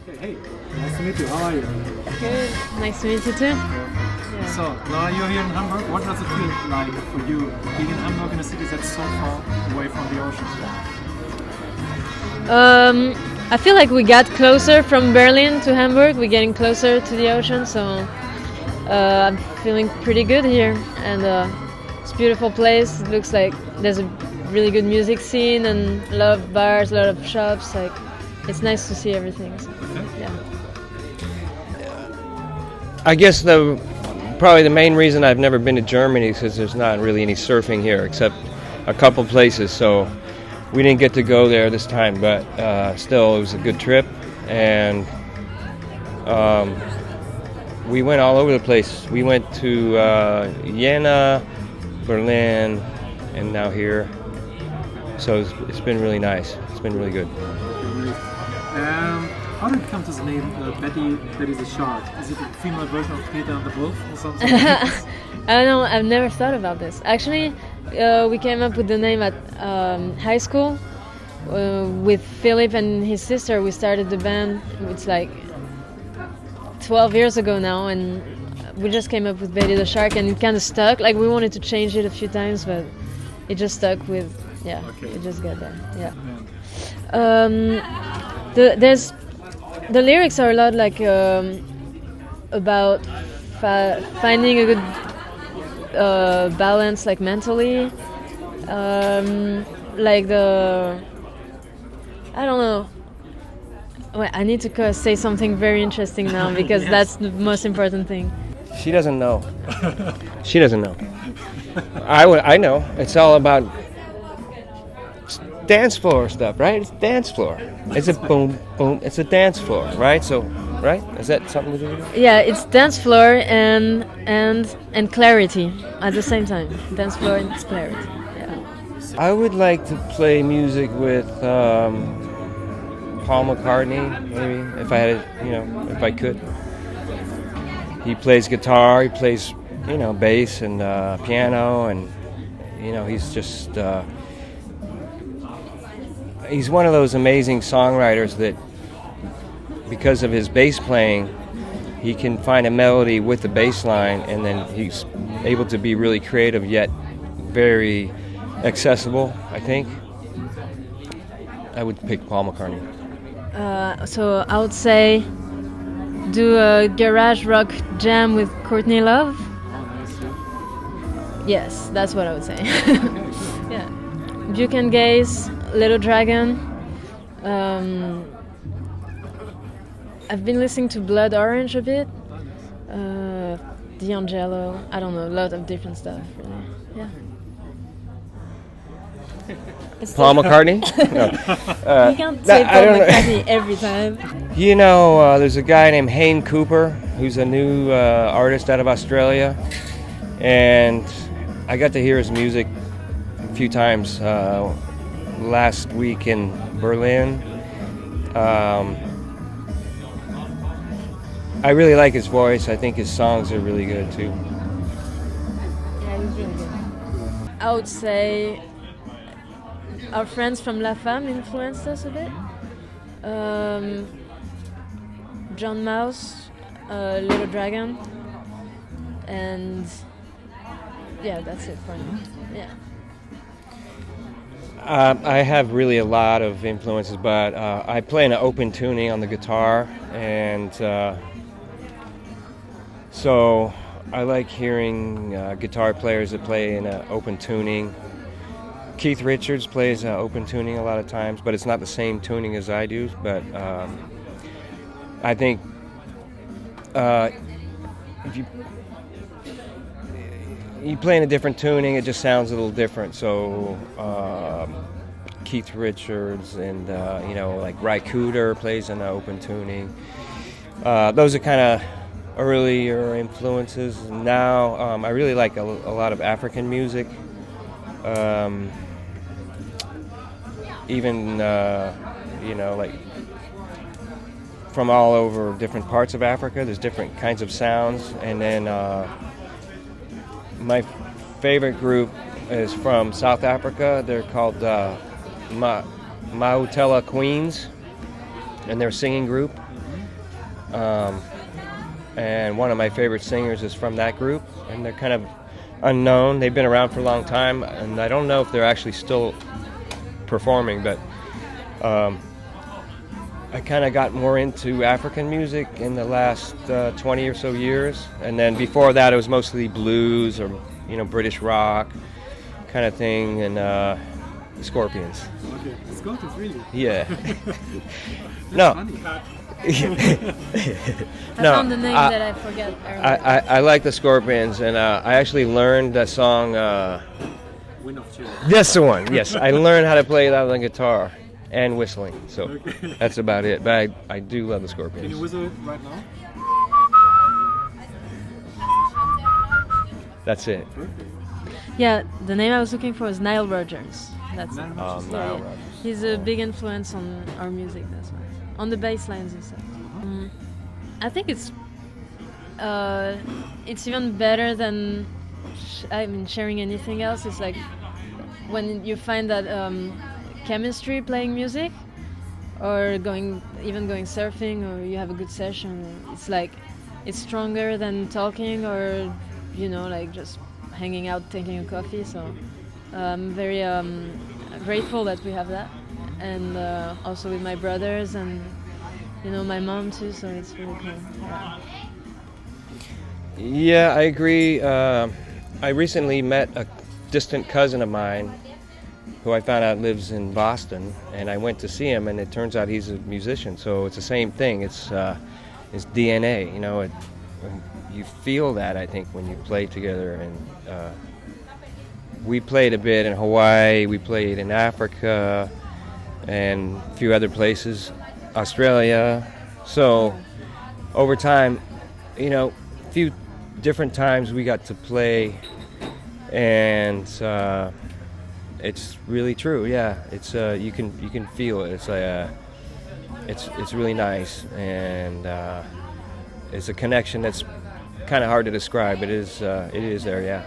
Hey, nice to meet you. How are you? Good. Nice to meet you too. Yeah. So now you're here in Hamburg. What does it feel like for you being in Hamburg, in a city that's so far away from the ocean? I feel like we got closer from Berlin to Hamburg. We're getting closer to the ocean, so I'm feeling pretty good here. And it's a beautiful place. It looks like there's a really good music scene and a lot of bars, a lot of shops. Like, it's nice to see everything. So, yeah. I guess probably the main reason I've never been to Germany is because there's not really any surfing here except a couple places. So we didn't get to go there this time, but still it was a good trip, and we went all over the place. We went to Jena, Berlin, and now here. So it's been really nice. It's been really good. How did it come to the name Betty the Shark? Is it a female version of Peter and the Wolf or something? I don't know. I've never thought about this. Actually, we came up with the name at high school with Philip and his sister. We started the band. It's like 12 years ago now, and we just came up with Betty the Shark, and it kind of stuck. Like, we wanted to change it a few times, but it just stuck with. Yeah, okay. It just got there. Yeah. The lyrics are a lot like about finding a good balance, like mentally. Like I don't know. Wait, I need to say something very interesting now because Yes. That's the most important thing. She doesn't know. She doesn't know. I know. It's all about dance floor stuff, right? It's dance floor. It's a boom, boom. It's a dance floor, right? So, right? Is that something to do with it? Yeah, it's dance floor and clarity at the same time. Dance floor and clarity. Yeah. I would like to play music with Paul McCartney, maybe, if I had, if I could. He plays guitar. He plays, bass and piano, and he's just. He's one of those amazing songwriters that, because of his bass playing, he can find a melody with the bass line, and then he's able to be really creative yet very accessible, I think. I would pick Paul McCartney. So I would say do a garage rock jam with Courtney Love. Yes, that's what I would say. Yeah. Buchan Gaze, Little Dragon. I've been listening to Blood Orange a bit. D'Angelo. I don't know, a lot of different stuff, really. Yeah. Paul McCartney? No. You can't say Paul McCartney every time. There's a guy named Hayne Cooper, who's a new artist out of Australia, and I got to hear his music a few times last week in Berlin. I really like his voice. I think his songs are really good too. Yeah, he's really good. I would say our friends from La Femme influenced us a bit. John Mouse, Little Dragon, and yeah, that's it for me. Yeah. I have really a lot of influences, but I play in an open tuning on the guitar, and so I like hearing guitar players that play in an open tuning. Keith Richards plays open tuning a lot of times, but it's not the same tuning as I do. But I think if you play in a different tuning, it just sounds a little different. So Keith Richards and like Ry Cooder plays in open tuning. Those are kind of earlier influences. Now I really like a lot of African music. Even like from all over different parts of Africa. There's different kinds of sounds, and then my favorite group is from South Africa. They're called Mautela Queens, and they're a singing group. and one of my favorite singers is from that group, and they're kind of unknown. They've been around for a long time, and I don't know if they're actually still performing, but I kind of got more into African music in the last 20 or so years, and then before that it was mostly blues or British rock kind of thing, and Scorpions. Okay, Scorpions, really? Yeah. No. I found the name that I forgot earlier. I like the Scorpions, and I actually learned that song. Wind of Change. That's the one. Yes, I learned how to play that on the guitar and whistling. So Okay. that's about it. But I do love the Can you Scorpions. whistle right now? That's it. Yeah, the name I was looking for is Nile Rodgers. That's it. Nile Rodgers. Nile Yeah. Rodgers. He's a big influence on our music, that's why. On the bass lines and stuff. I think it's even better than sharing anything else. It's like when you find that chemistry playing music, or going surfing, or you have a good session. It's like it's stronger than talking, or like just hanging out, taking a coffee. So I'm very grateful that we have that, and also with my brothers and my mom too. So it's really cool. Yeah, I agree. I recently met a distant cousin of mine who I found out lives in Boston, and I went to see him, and it turns out he's a musician. So it's the same thing. It's DNA. You feel that, I think, when you play together. And we played a bit in Hawaii. We played in Africa and a few other places, Australia. So over time, a few different times we got to play, and it's really true. Yeah, it's you can feel it. It's like it's really nice, and it's a connection that's kind of hard to describe. It is there. Yeah.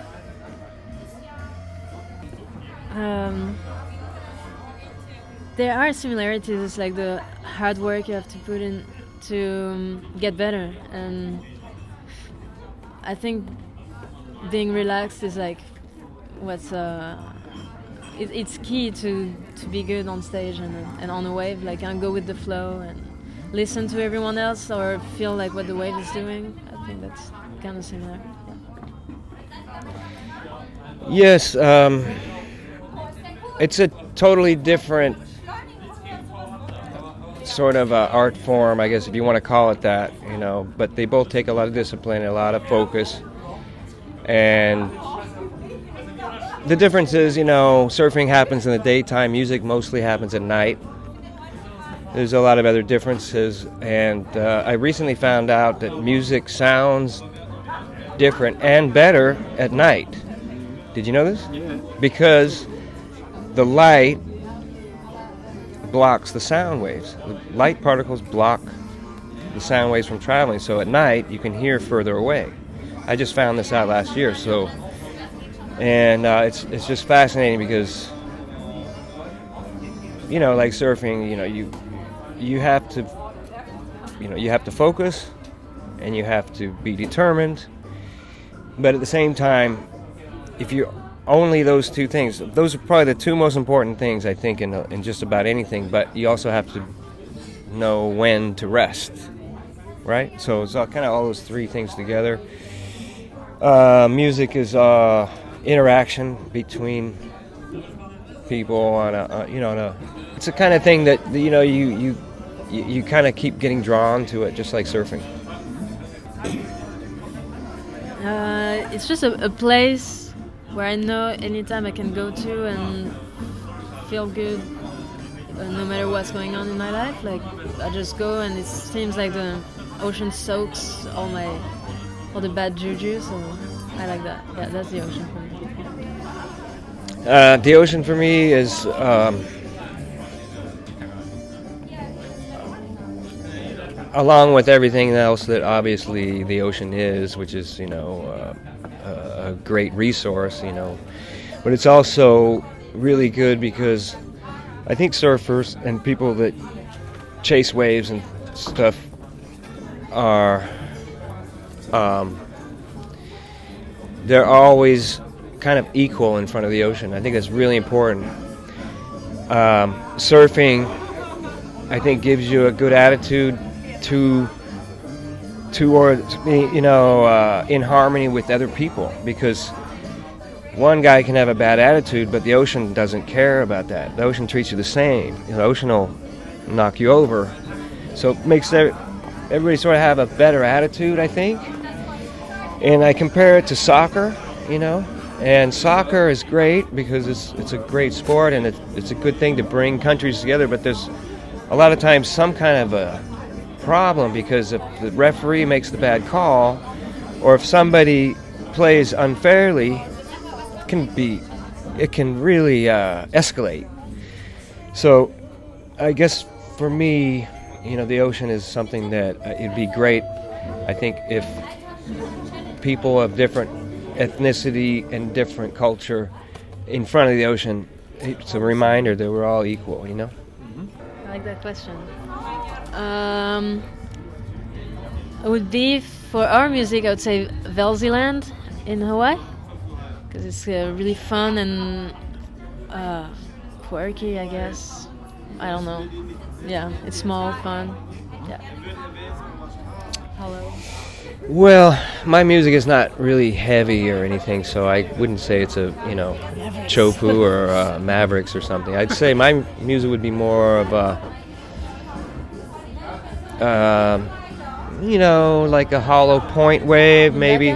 There are similarities. It's like the hard work you have to put in to get better, and I think being relaxed is like what's it's key to be good on stage and on a wave. Like, and go with the flow and listen to everyone else, or feel like what the wave is doing. I think that's kind of similar. Yes, it's a totally different sort of art form, I guess, if you want to call it that, but they both take a lot of discipline, a lot of focus, and the difference is, surfing happens in the daytime, music mostly happens at night. There's a lot of other differences, and I recently found out that music sounds different and better at night. Did you know this? Yeah. Because the light blocks the sound waves. The light particles block the sound waves from traveling, so at night you can hear further away. I just found this out last year, and it's just fascinating because like surfing, you have to focus, and you have to be determined, but at the same time, if you only those two things, those are probably the two most important things, I think, in just about anything, but you also have to know when to rest, right? So it's kind of all those three things together. Music is interaction between people on it's a kind of thing that you kind of keep getting drawn to it, just like surfing. It's just a place where I know anytime I can go to and feel good, no matter what's going on in my life. Like, I just go, and it seems like the ocean soaks all the bad juju, so I like that. Yeah, that's the ocean for me. The ocean for me is along with everything else that obviously the ocean is, which is a great resource, but it's also really good because I think surfers and people that chase waves and stuff are they're always kind of equal in front of the ocean. I think that's really important. Surfing, I think, gives you a good attitude towards, in harmony with other people, because one guy can have a bad attitude, but the ocean doesn't care about that. The ocean treats you the same. The ocean will knock you over. So it makes everybody sort of have a better attitude, I think. And I compare it to soccer, and soccer is great because it's a great sport, and it's a good thing to bring countries together, but there's a lot of times some kind of a problem because if the referee makes the bad call, or if somebody plays unfairly, it can really escalate. So I guess for me, the ocean is something that it'd be great, I think, if people of different ethnicity and different culture in front of the ocean, it's a reminder that we're all equal, I like that question. It would be, for our music, I would say Velziland in Hawaii, because it's really fun and quirky, I guess. I don't know. Yeah, it's small, fun. Yeah. Hello. Well, my music is not really heavy or anything, so I wouldn't say it's a, Chopu or Mavericks or something. I'd say my music would be more of like a hollow point wave, maybe.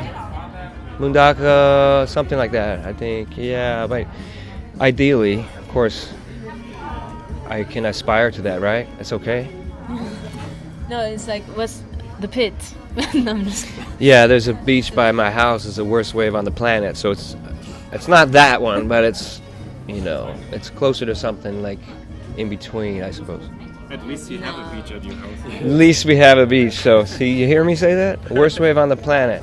Mundaka, something like that, I think. Yeah, but ideally, of course, I can aspire to that, right? It's okay? No, it's like, what's the pit? No, I'm just kidding. Yeah, there's a beach by my house. It's the worst wave on the planet, so it's not that one, but it's closer to something like in between, I suppose. At least you have a beach at your house. At least we have a beach. So, see, you hear me say that? Worst wave on the planet.